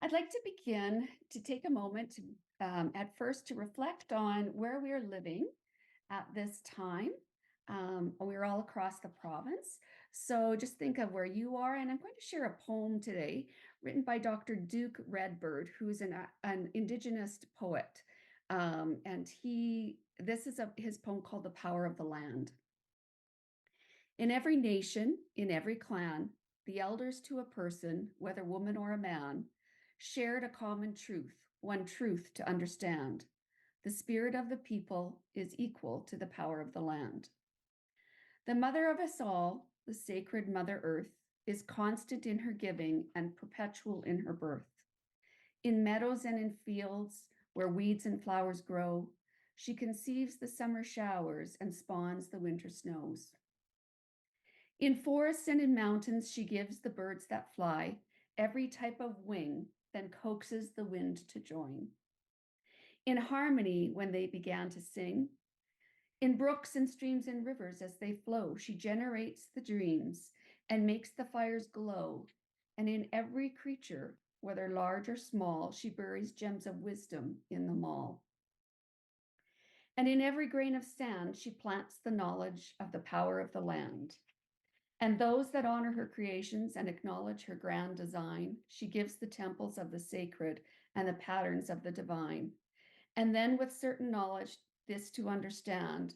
I'd like to begin to take a moment to, at first to reflect on where we are living at this time. We're all across the province. So just think of where you are. And I'm going to share a poem today written by Dr. Duke Redbird, who's an Indigenous poet. This is his poem called The Power of the Land. In every nation, in every clan, the elders to a person, whether woman or a man, shared a common truth, one truth to understand. The spirit of the people is equal to the power of the land. The mother of us all, the sacred Mother Earth, is constant in her giving and perpetual in her birth. In meadows and in fields where weeds and flowers grow, she conceives the summer showers and spawns the winter snows. In forests and in mountains, she gives the birds that fly every type of wing, then coaxes the wind to join. In harmony, when they began to sing, in brooks and streams and rivers as they flow, she generates the dreams and makes the fires glow. And in every creature, whether large or small, she buries gems of wisdom in them all. And in every grain of sand, she plants the knowledge of the power of the land. And those that honor her creations and acknowledge her grand design, she gives the temples of the sacred and the patterns of the divine. And then with certain knowledge, this to understand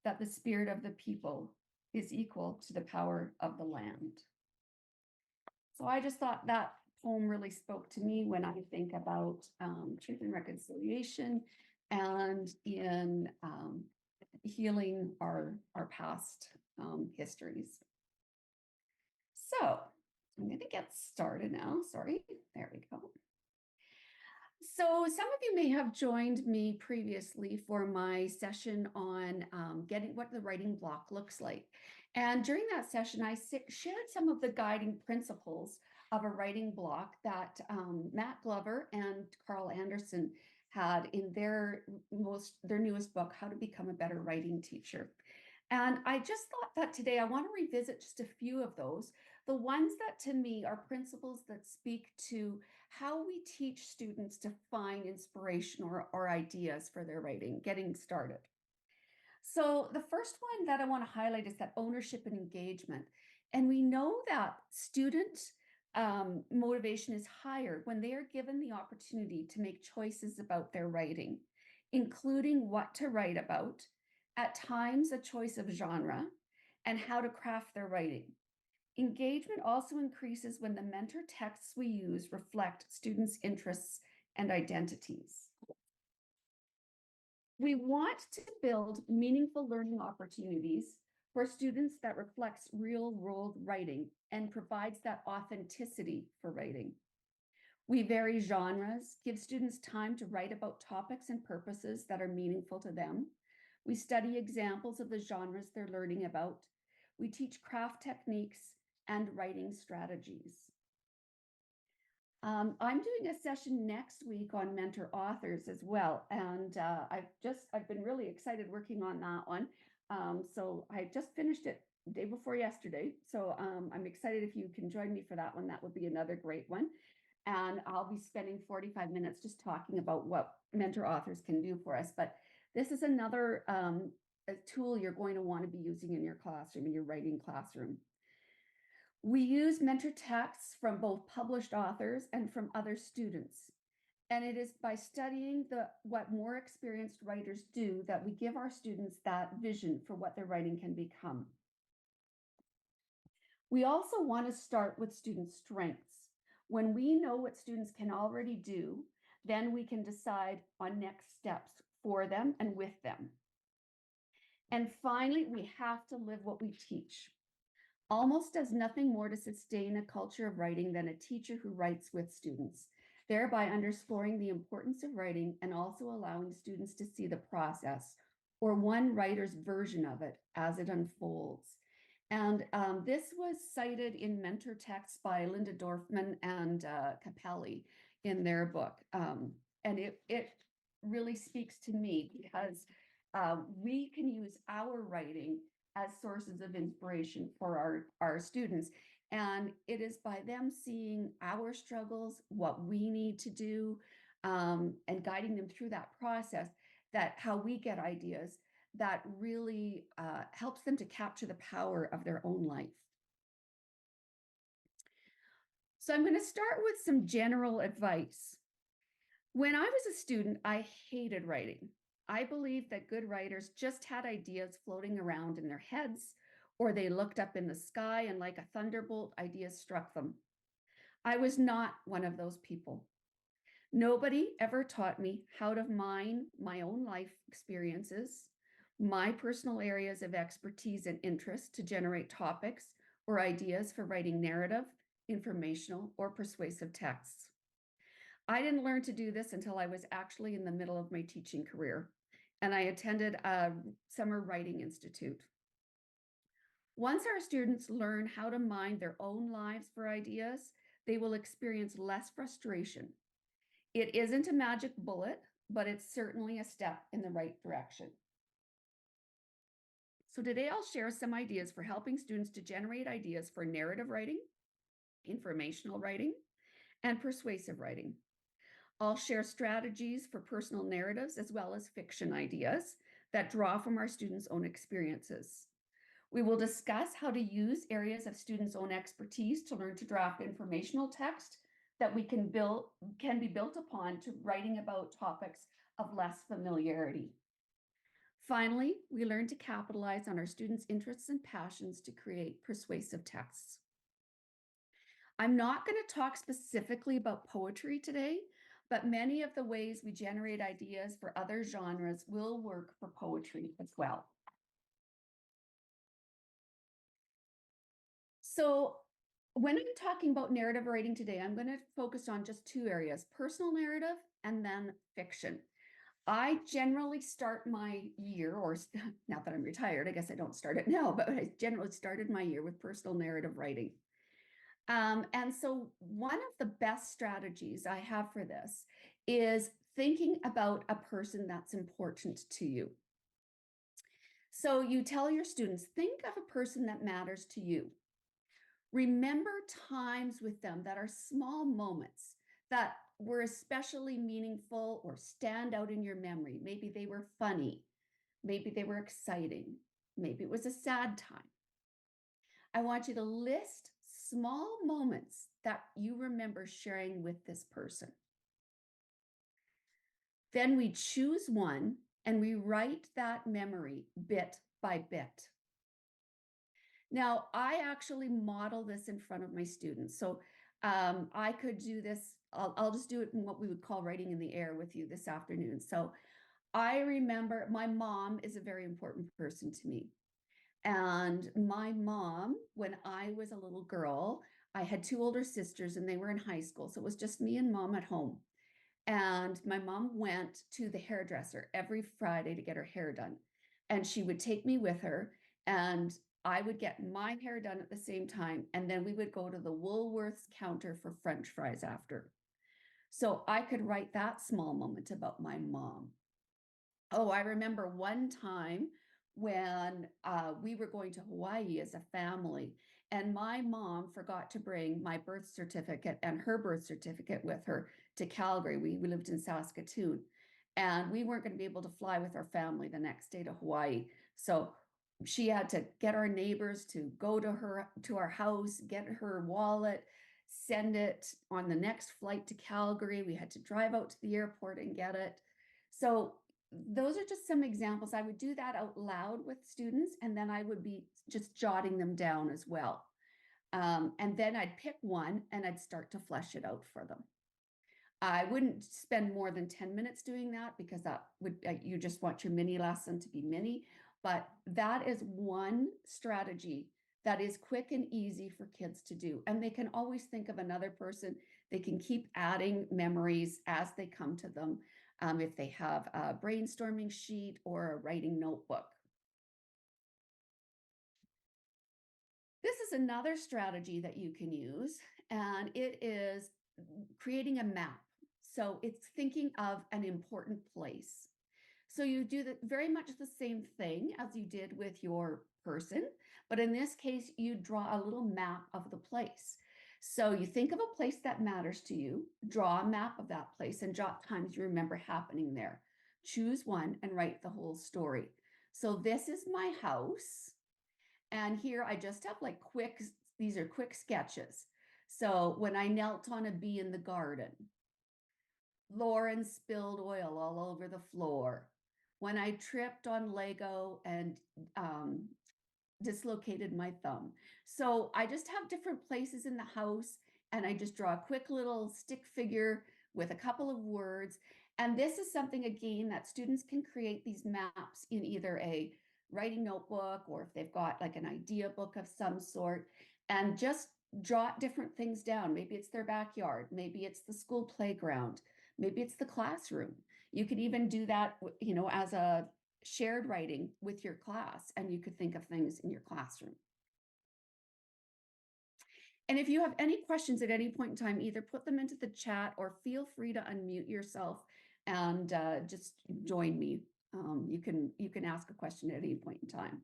that the spirit of the people is equal to the power of the land. So I just thought that poem really spoke to me when I think about truth and reconciliation and in healing our past histories. So I'm going to get started now. Sorry, there we go. So some of you may have joined me previously for my session on getting what the writing block looks like. And during that session, I shared some of the guiding principles of a writing block that Matt Glover and Carl Anderson had in their newest book, How to Become a Better Writing Teacher. And I just thought that today I want to revisit just a few of those, the ones that to me are principles that speak to how we teach students to find inspiration or ideas for their writing, getting started. So the first one that I want to highlight is that ownership and engagement. And we know that student motivation is higher when they are given the opportunity to make choices about their writing, including what to write about, at times a choice of genre, and how to craft their writing. Engagement also increases when the mentor texts we use reflect students' interests and identities. We want to build meaningful learning opportunities for students that reflects real-world writing and provides that authenticity for writing. We vary genres, give students time to write about topics and purposes that are meaningful to them. We study examples of the genres they're learning about. We teach craft techniques and writing strategies. I'm doing a session next week on mentor authors as well. And I've been really excited working on that one. So I just finished it the day before yesterday. So I'm excited if you can join me for that one. That would be another great one. And I'll be spending 45 minutes just talking about what mentor authors can do for us. But this is another a tool you're going to want to be using in your classroom, in your writing classroom. We use mentor texts from both published authors and from other students. And it is by studying what more experienced writers do that we give our students that vision for what their writing can become. We also want to start with student strengths. When we know what students can already do, then we can decide on next steps for them and with them. And finally, we have to live what we teach. Almost does nothing more to sustain a culture of writing than a teacher who writes with students, thereby underscoring the importance of writing and also allowing students to see the process or one writer's version of it as it unfolds. And this was cited in mentor texts by Linda Dorfman and Capelli in their book. And it really speaks to me because we can use our writing as sources of inspiration for our students. And it is by them seeing our struggles, what we need to do, and guiding them through that process, that how we get ideas that really helps them to capture the power of their own life. So I'm going to start with some general advice. When I was a student, I hated writing. I believed that good writers just had ideas floating around in their heads, or they looked up in the sky and like a thunderbolt, ideas struck them. I was not one of those people. Nobody ever taught me how to mine my own life experiences, my personal areas of expertise and interest to generate topics or ideas for writing narrative, informational, or persuasive texts. I didn't learn to do this until I was actually in the middle of my teaching career, and I attended a summer writing institute. Once our students learn how to mine their own lives for ideas, they will experience less frustration. It isn't a magic bullet, but it's certainly a step in the right direction. So today I'll share some ideas for helping students to generate ideas for narrative writing, informational writing, and persuasive writing. I'll share strategies for personal narratives as well as fiction ideas that draw from our students' own experiences. We will discuss how to use areas of students' own expertise to learn to draft informational text that can be built upon to writing about topics of less familiarity. Finally, we learn to capitalize on our students' interests and passions to create persuasive texts. I'm not going to talk specifically about poetry today, but many of the ways we generate ideas for other genres will work for poetry as well. So when I'm talking about narrative writing today, I'm going to focus on just two areas, personal narrative and then fiction. I generally start my year, or now that I'm retired, I guess I don't start it now, but I generally started my year with personal narrative writing. And so one of the best strategies I have for this is thinking about a person that's important to you. So you tell your students, think of a person that matters to you. Remember times with them that are small moments that were especially meaningful or stand out in your memory. Maybe they were funny, maybe they were exciting, maybe it was a sad time. I want you to list small moments that you remember sharing with this person. Then we choose one and we write that memory bit by bit. Now, I actually model this in front of my students. So I could do this. I'll just do it in what we would call writing in the air with you this afternoon. So I remember my mom is a very important person to me. And my mom, when I was a little girl, I had two older sisters and they were in high school. So it was just me and mom at home. And my mom went to the hairdresser every Friday to get her hair done. And she would take me with her, and I would get my hair done at the same time. And then we would go to the Woolworths counter for French fries after. So I could write that small moment about my mom. Oh, I remember one time when we were going to Hawaii as a family, and my mom forgot to bring my birth certificate and her birth certificate with her to Calgary. We lived in Saskatoon, and we weren't going to be able to fly with our family the next day to Hawaii. So she had to get our neighbors to go to our house, get her wallet, send it on the next flight to Calgary. We had to drive out to the airport and get it. So those are just some examples. I would do that out loud with students, and then I would be just jotting them down as well. And then I'd pick one and I'd start to flesh it out for them. I wouldn't spend more than 10 minutes doing that because that would, you just want your mini lesson to be mini. But that is one strategy that is quick and easy for kids to do. And they can always think of another person. They can keep adding memories as they come to them. If they have a brainstorming sheet or a writing notebook. This is another strategy that you can use, and it is creating a map. So it's thinking of an important place. So you do very much the same thing as you did with your person, but in this case, you draw a little map of the place. So you think of a place that matters to you, draw a map of that place, and jot times you remember happening there. Choose one and write the whole story. So this is my house. And here I just have like these are quick sketches. So when I knelt on a bee in the garden, Lauren spilled oil all over the floor. When I tripped on Lego and um, dislocated my thumb. So I just have different places in the house and I just draw a quick little stick figure with a couple of words. And this is something, again, that students can create these maps in either a writing notebook or if they've got like an idea book of some sort, and just jot different things down. Maybe it's their backyard, maybe it's the school playground, maybe it's the classroom. You could even do that, as a shared writing with your class, and you could think of things in your classroom. And if you have any questions at any point in time, either put them into the chat or feel free to unmute yourself and just join me. You can ask a question at any point in time.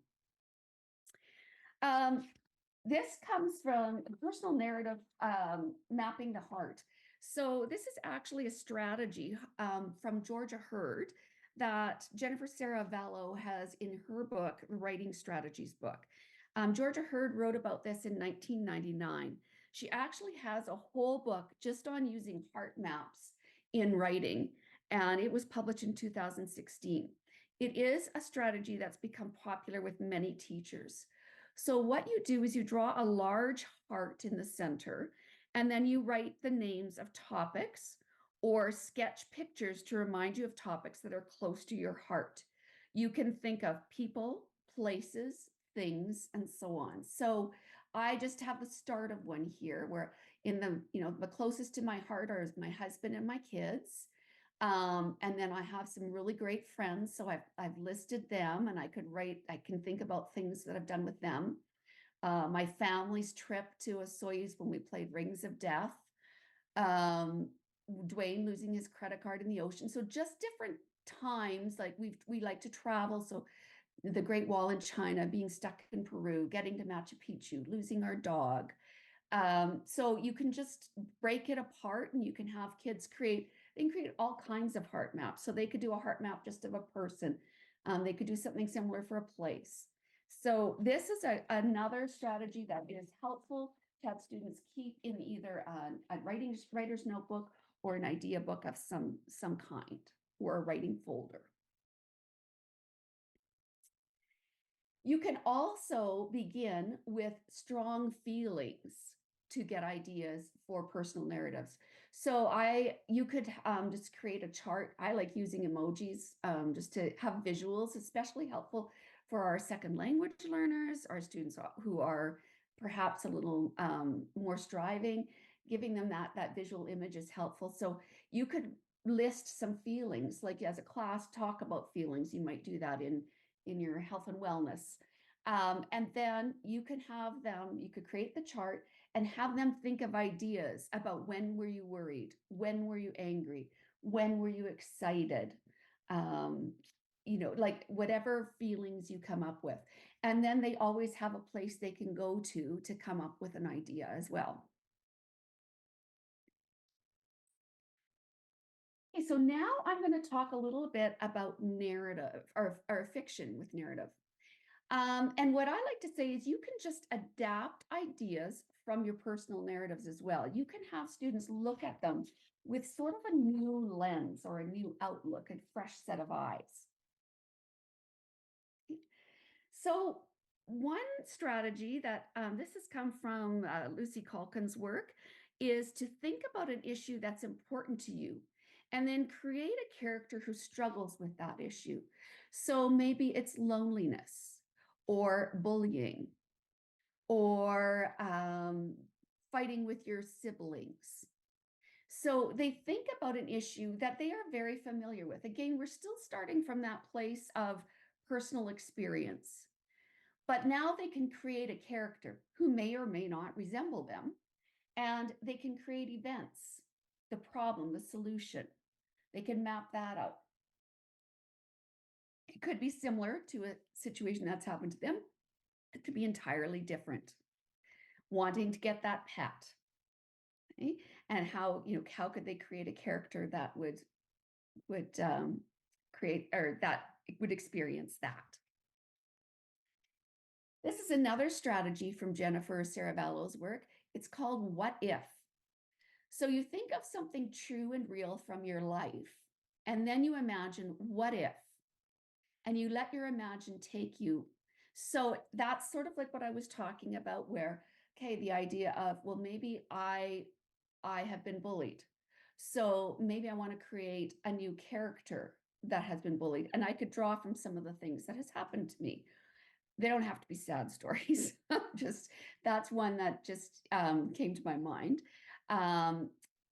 This comes from personal narrative, mapping the heart. So this is actually a strategy from Georgia Hurd that Jennifer Saravallo has in her book, the Writing Strategies book. Georgia Hurd wrote about this in 1999. She actually has a whole book just on using heart maps in writing, and it was published in 2016. It is a strategy that's become popular with many teachers. So what you do is you draw a large heart in the center, and then you write the names of topics or sketch pictures to remind you of topics that are close to your heart. You can think of people, places, things, and so on. So I just have the start of one here where the closest to my heart are my husband and my kids. And then I have some really great friends. So I've listed them, and I can think about things that I've done with them. My family's trip to Osoyoos when we played Rings of Death. Um, Dwayne losing his credit card in the ocean. So just different times, like we like to travel. So the Great Wall in China, being stuck in Peru, getting to Machu Picchu, losing our dog. So you can just break it apart, and you can have kids they can create all kinds of heart maps. So they could do a heart map just of a person. They could do something similar for a place. So this is another strategy that is helpful to have students keep in either a writer's notebook or an idea book of some kind, or a writing folder. You can also begin with strong feelings to get ideas for personal narratives. So you could just create a chart. I like using emojis just to have visuals, especially helpful for our second language learners, our students who are perhaps a little more striving. Giving them that visual image is helpful. So you could list some feelings, like as a class, talk about feelings. You might do that in your health and wellness. And then you could create the chart and have them think of ideas about when were you worried, when were you angry, when were you excited, like whatever feelings you come up with. And then they always have a place they can go to come up with an idea as well. Okay, so now I'm going to talk a little bit about narrative or fiction with narrative. And what I like to say is you can just adapt ideas from your personal narratives as well. You can have students look at them with sort of a new lens or a new outlook, a fresh set of eyes. So one strategy that this has come from Lucy Calkin's work is to think about an issue that's important to you and then create a character who struggles with that issue. So maybe it's loneliness or bullying or fighting with your siblings. So they think about an issue that they are very familiar with. Again, we're still starting from that place of personal experience. But now they can create a character who may or may not resemble them, and they can create events, the problem, the solution. They can map that out. It could be similar to a situation that's happened to them. It could be entirely different. Wanting to get that pet, okay? And how could they create a character that would create, or that would experience that. This is another strategy from Jennifer Saravallo's work. It's called What If. So you think of something true and real from your life, and then you imagine what if, and you let your imagine take you. So that's sort of like what I was talking about, where, okay, the idea of, well, maybe I have been bullied. So maybe I want to create a new character that has been bullied. And I could draw from some of the things that has happened to me. They don't have to be sad stories. Just that's one that just came to my mind. Um,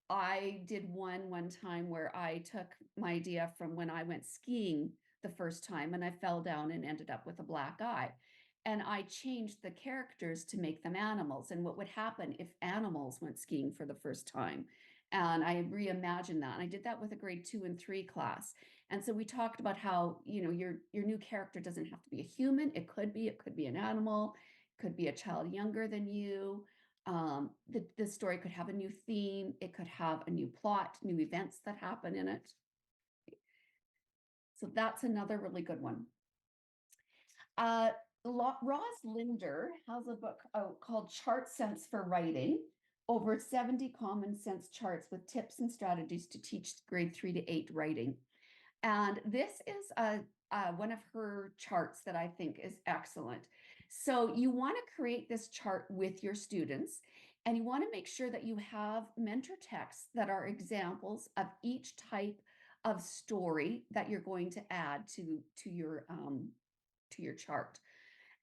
I did one time where I took my idea from when I went skiing the first time and I fell down and ended up with a black eye. And I changed the characters to make them animals and what would happen if animals went skiing for the first time. And I reimagined that. And I did that with a grade 2 and 3 class. And so we talked about how, your new character doesn't have to be a human. It could be an animal, it could be a child younger than you. The story could have a new theme. It could have a new plot, new events that happen in it. So that's another really good one. Roz Linder has a book called Chart Sense for Writing, over 70 common sense charts with tips and strategies to teach grade 3 to 8 writing. And this is one of her charts that I think is excellent. So you want to create this chart with your students, and you want to make sure that you have mentor texts that are examples of each type of story that you're going to add to your chart.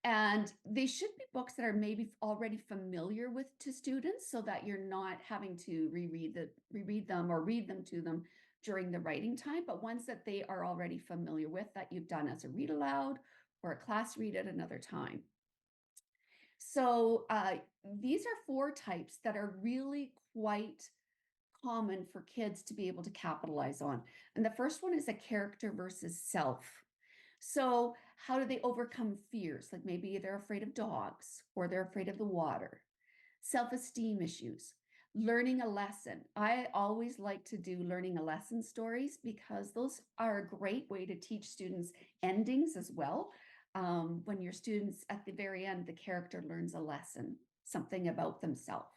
And they should be books that are maybe already familiar with to students, so that you're not having to reread them or read them to them during the writing time, but ones that they are already familiar with, that you've done as a read aloud or a class read at another time. So these are 4 types that are really quite common for kids to be able to capitalize on. And the first one is a character versus self. So how do they overcome fears? Like maybe they're afraid of dogs or they're afraid of the water. Self-esteem issues, learning a lesson. I always like to do learning a lesson stories because those are a great way to teach students endings as well. When your students at the very end, the character learns a lesson, something about themselves,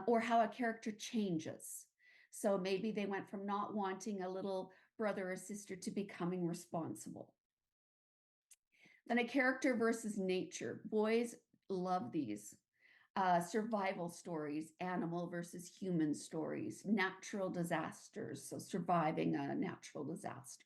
or how a character changes. So maybe they went from not wanting a little brother or sister to becoming responsible. Then a character versus nature. Boys love these. Survival stories, animal versus human stories, natural disasters, so surviving a natural disaster.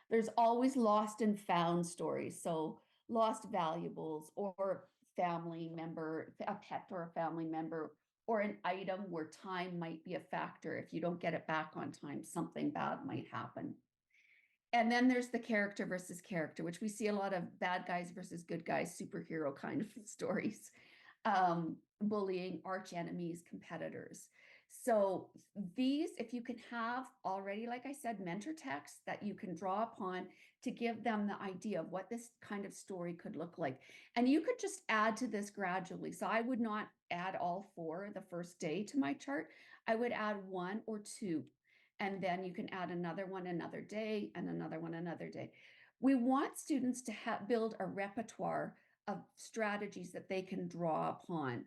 There's always lost and found stories, so lost valuables or family member, a pet or a family member, or an item where time might be a factor. If you don't get it back on time, something bad might happen. And then there's the character versus character, which we see a lot of bad guys versus good guys, superhero kind of stories, bullying, arch enemies, competitors. So these, if you can have already, like I said, mentor texts that you can draw upon to give them the idea of what this kind of story could look like. And you could just add to this gradually. So I would not add all 4 the first day to my chart. I would add 1 or 2. And then you can add another one another day and another one another day. We want students to build a repertoire of strategies that they can draw upon.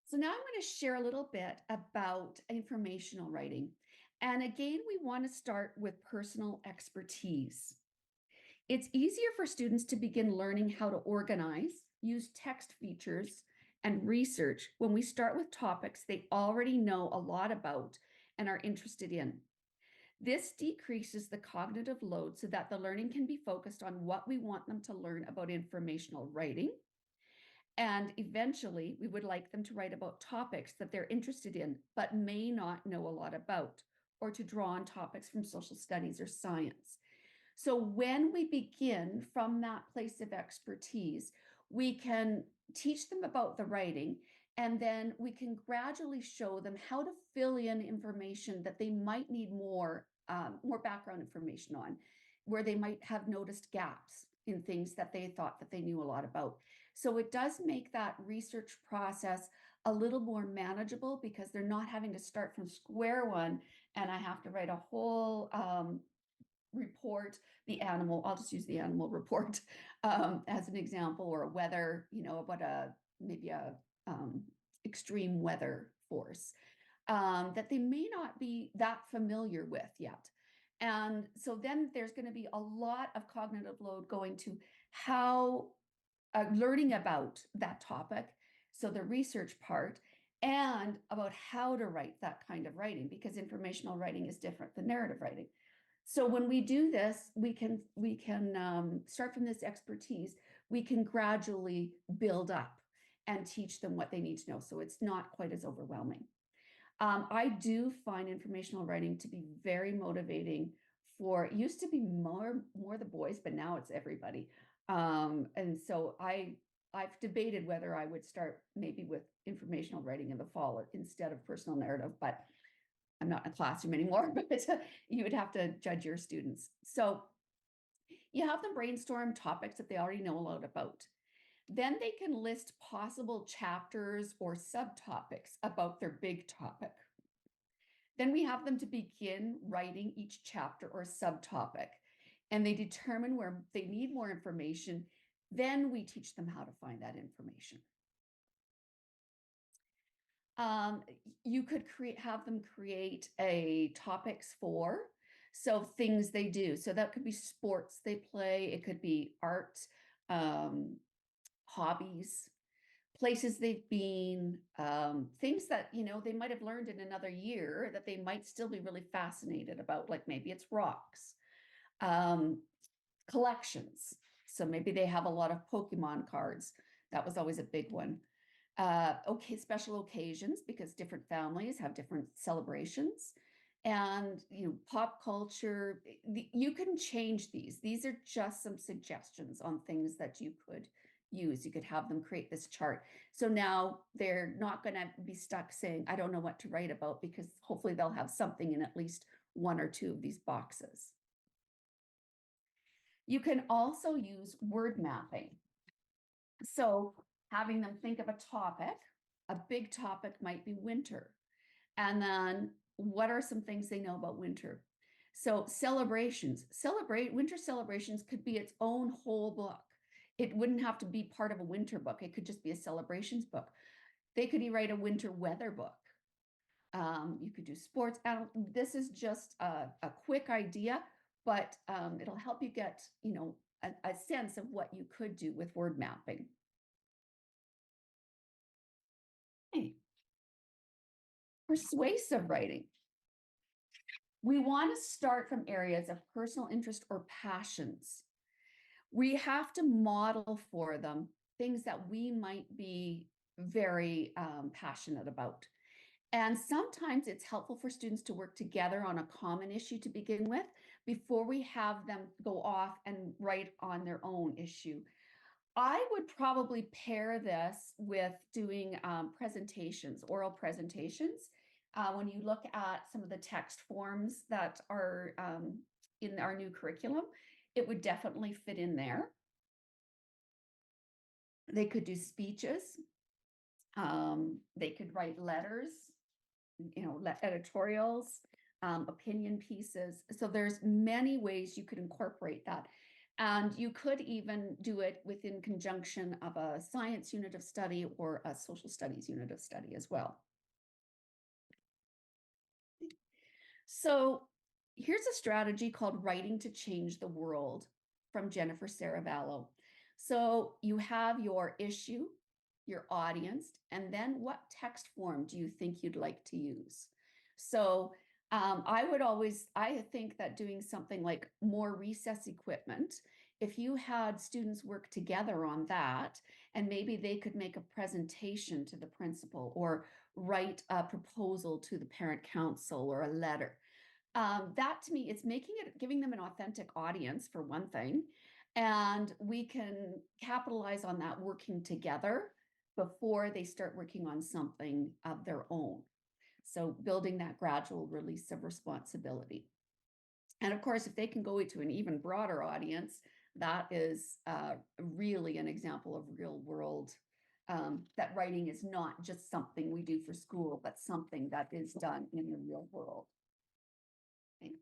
So now I'm going to share a little bit about informational writing. And again, we want to start with personal expertise. It's easier for students to begin learning how to organize, use text features, and research when we start with topics they already know a lot about and are interested in. This decreases the cognitive load so that the learning can be focused on what we want them to learn about informational writing. And eventually, we would like them to write about topics that they're interested in, but may not know a lot about, or to draw on topics from social studies or science. So when we begin from that place of expertise, we can teach them about the writing, and then we can gradually show them how to fill in information that they might need more more background information on, where they might have noticed gaps in things that they thought that they knew a lot about. So it does make that research process a little more manageable because they're not having to start from square one and I have to write a whole report, the animal, I'll just use the animal report as an example, or a weather, about maybe a extreme weather force that they may not be that familiar with yet. And so then there's going to be a lot of cognitive load going to how learning about that topic. So the research part and about how to write that kind of writing, because informational writing is different than narrative writing. So when we do this, we can start from this expertise. We can gradually build up and teach them what they need to know. So it's not quite as overwhelming. I do find informational writing to be very motivating for, it used to be more the boys, but now it's everybody. And so I've debated whether I would start maybe with informational writing in the fall instead of personal narrative, but I'm not in a classroom anymore, but you would have to judge your students. So you have them brainstorm topics that they already know a lot about. Then they can list possible chapters or subtopics about their big topic. Then we have them to begin writing each chapter or subtopic, and they determine where they need more information. Then we teach them how to find that information. You could have them create a topics for, so things they do. So that could be sports they play, it could be art, hobbies, places they've been, things that they might have learned in another year that they might still be really fascinated about, like maybe it's rocks, collections. So maybe they have a lot of Pokemon cards. That was always a big one. Okay, special occasions, because different families have different celebrations, and pop culture. You can change these. These are just some suggestions on things that you could use. You could have them create this chart. So now they're not going to be stuck saying, I don't know what to write about, because hopefully they'll have something in at least one or two of these boxes. You can also use word mapping. So having them think of a topic, a big topic might be winter. And then what are some things they know about winter? So celebrations, winter celebrations could be its own whole book. It wouldn't have to be part of a winter book. It could just be a celebrations book. They could write a winter weather book. You could do sports. This is just a quick idea, but it'll help you get, a sense of what you could do with word mapping. Okay. Persuasive writing. We want to start from areas of personal interest or passions. We have to model for them things that we might be very passionate about. And sometimes it's helpful for students to work together on a common issue to begin with before we have them go off and write on their own issue. I would probably pair this with doing presentations, oral presentations. When you look at some of the text forms that are in our new curriculum, it would definitely fit in there. They could do speeches. They could write letters, editorials, opinion pieces. So there's many ways you could incorporate that. And you could even do it within conjunction of a science unit of study or a social studies unit of study as well. So here's a strategy called Writing to Change the World from Jennifer Saravallo. So you have your issue, your audience, and then what text form do you think you'd like to use? So I think that doing something like more recess equipment, if you had students work together on that, and maybe they could make a presentation to the principal or write a proposal to the parent council or a letter. That to me, it's giving them an authentic audience for one thing, and we can capitalize on that working together before they start working on something of their own. So building that gradual release of responsibility. And of course, if they can go to an even broader audience, that is really an example of real world, that writing is not just something we do for school, but something that is done in the real world. Okay.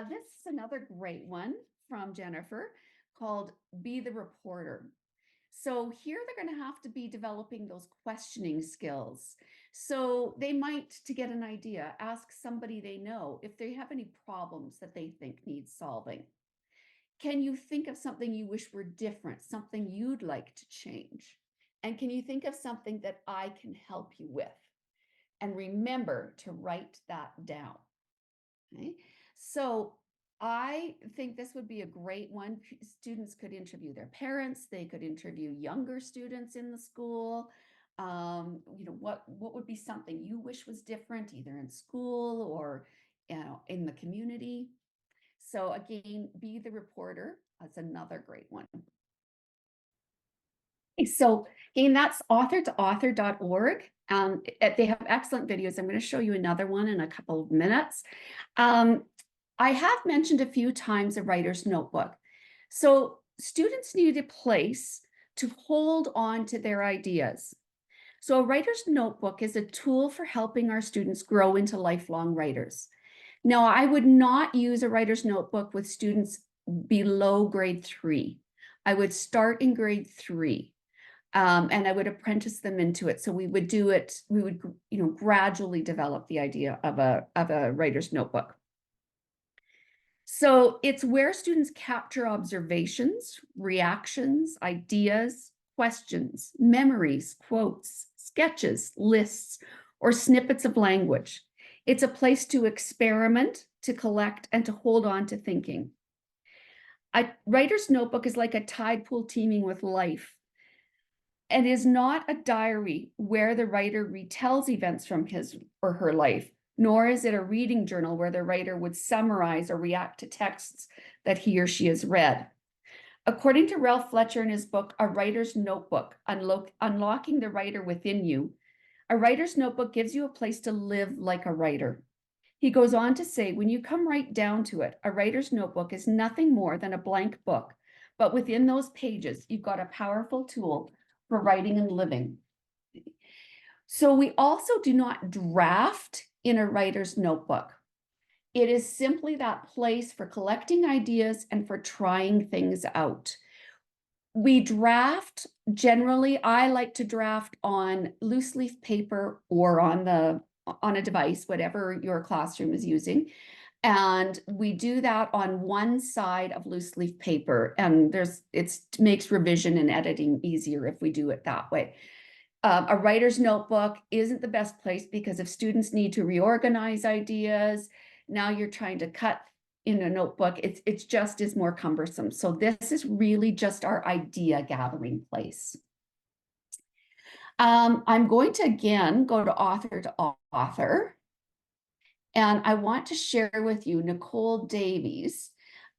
This is another great one from Jennifer called Be the Reporter. So here they're going to have to be developing those questioning skills. So they might, to get an idea, ask somebody they know if they have any problems that they think need solving. Can you think of something you wish were different, something you'd like to change? And can you think of something that I can help you with? And remember to write that down. Okay. So I think this would be a great one. Students could interview their parents. They could interview younger students in the school. What would be something you wish was different, either in school or in the community? So again, Be the Reporter. That's another great one. So again, that's author2author.org. They have excellent videos. I'm going to show you another one in a couple of minutes. I have mentioned a few times a writer's notebook. So students need a place to hold on to their ideas. So a writer's notebook is a tool for helping our students grow into lifelong writers. Now, I would not use a writer's notebook with students below grade 3. I would start in grade 3. And I would apprentice them into it. So we would do it, we would, gradually develop the idea of a writer's notebook. So it's where students capture observations, reactions, ideas, questions, memories, quotes, sketches, lists, or snippets of language. It's a place to experiment, to collect, and to hold on to thinking. A writer's notebook is like a tide pool teeming with life. And is not a diary where the writer retells events from his or her life, nor is it a reading journal where the writer would summarize or react to texts that he or she has read. According to Ralph Fletcher in his book, A Writer's Notebook, Unlocking the Writer Within You, a writer's notebook gives you a place to live like a writer. He goes on to say, when you come right down to it, a writer's notebook is nothing more than a blank book, but within those pages, you've got a powerful tool for writing and living. So we also do not draft in a writer's notebook. It is simply that place for collecting ideas and for trying things out. We draft, generally, I like to draft on loose leaf paper or on a device, whatever your classroom is using. And we do that on one side of loose leaf paper, and it makes revision and editing easier if we do it that way. A writer's notebook isn't the best place because if students need to reorganize ideas, now you're trying to cut in a notebook, it's just is more cumbersome. So this is really just our idea gathering place. I'm going to again go to author. And I want to share with you Nicole Davies,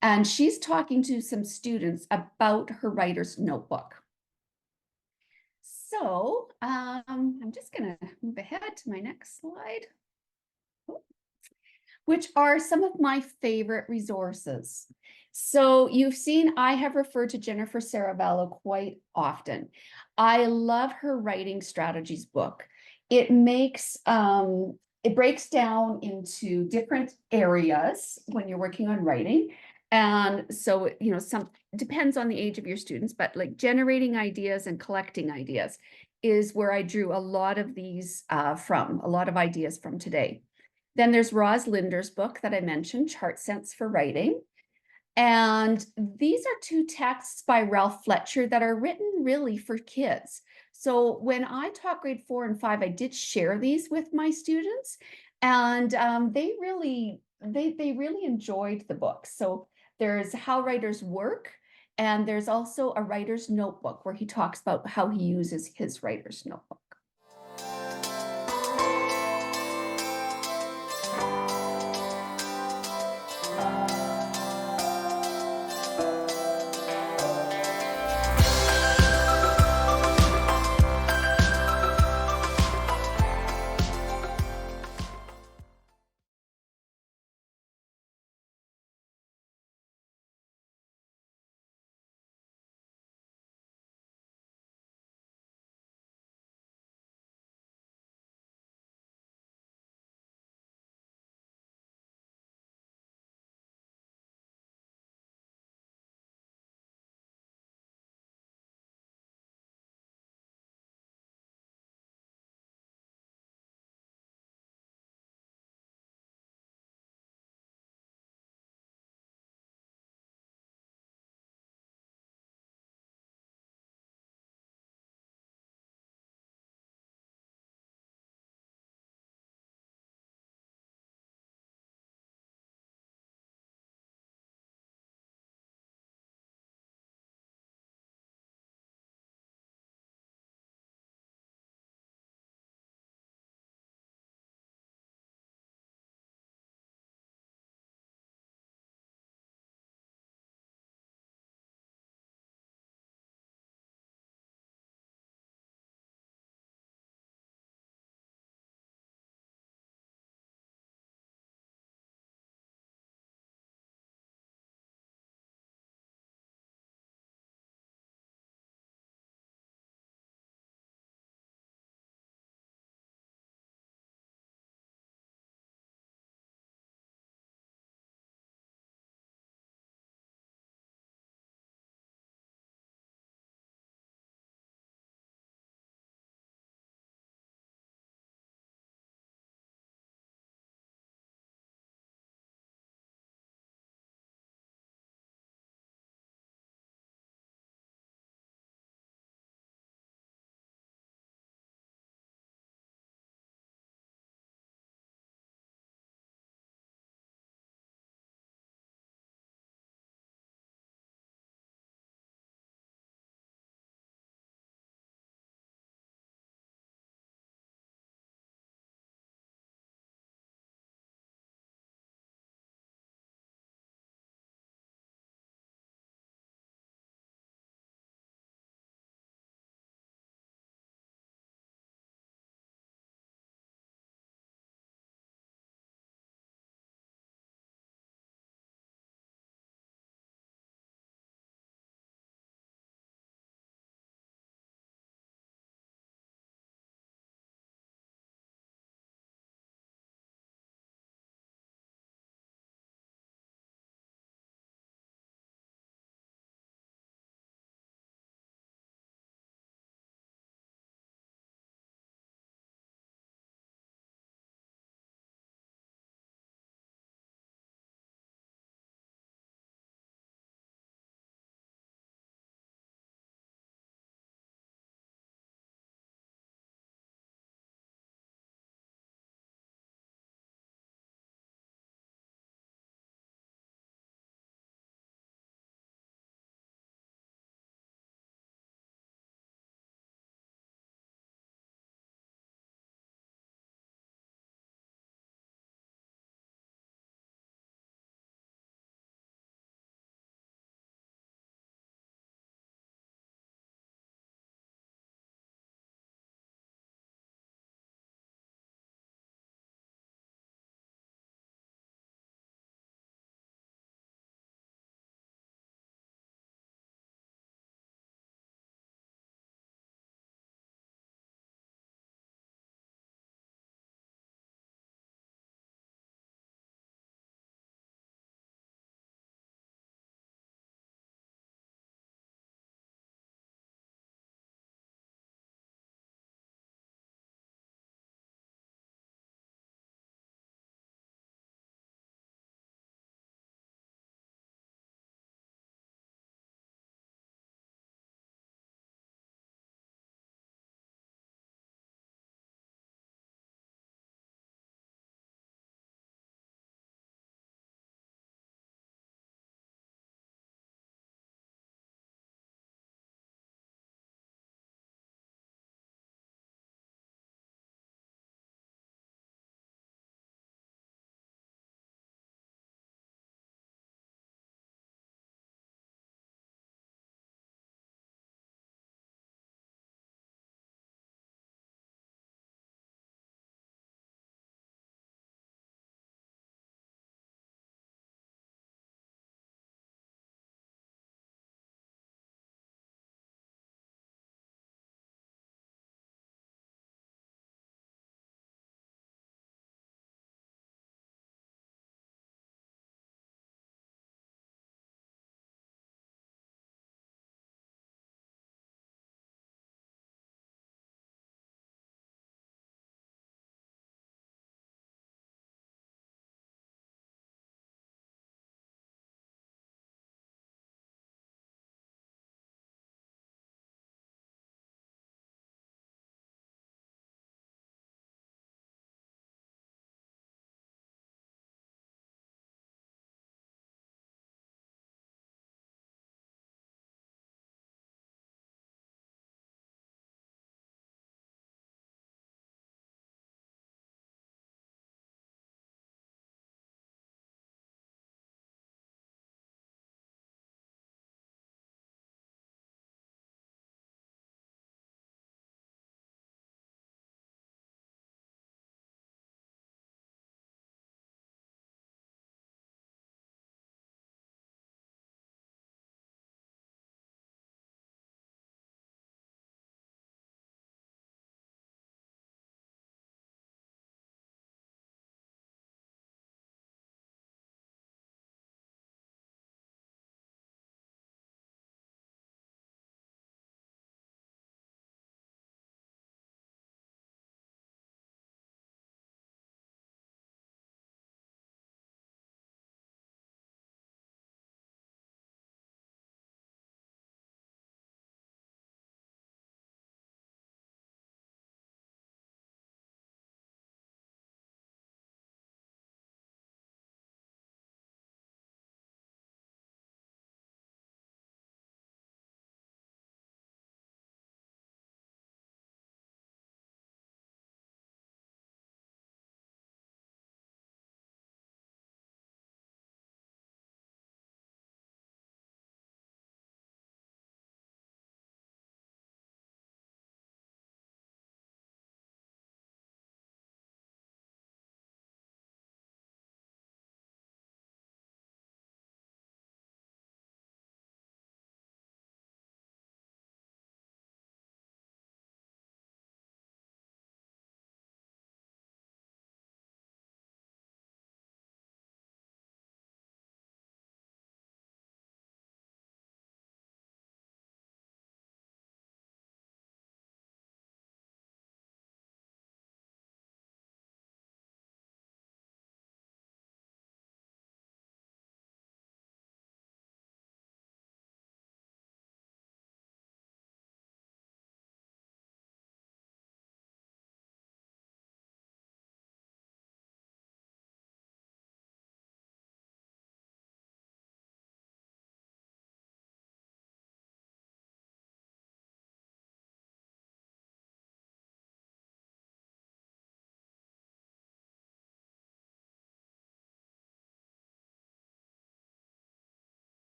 and she's talking to some students about her writer's notebook. So I'm just going to move ahead to my next slide, which are some of my favorite resources. So you've seen I have referred to Jennifer Saravallo quite often. I love her writing strategies book. It breaks down into different areas when you're working on writing. And so, some depends on the age of your students, but like generating ideas and collecting ideas is where I drew a lot of these from, a lot of ideas from today. Then there's Roz Linder's book that I mentioned, Chart Sense for Writing. And these are two texts by Ralph Fletcher that are written really for kids. So when I taught grade 4 and 5, I did share these with my students, and they really enjoyed the book. So there's How Writers Work, and there's also a writer's notebook where he talks about how he uses his writer's notebook.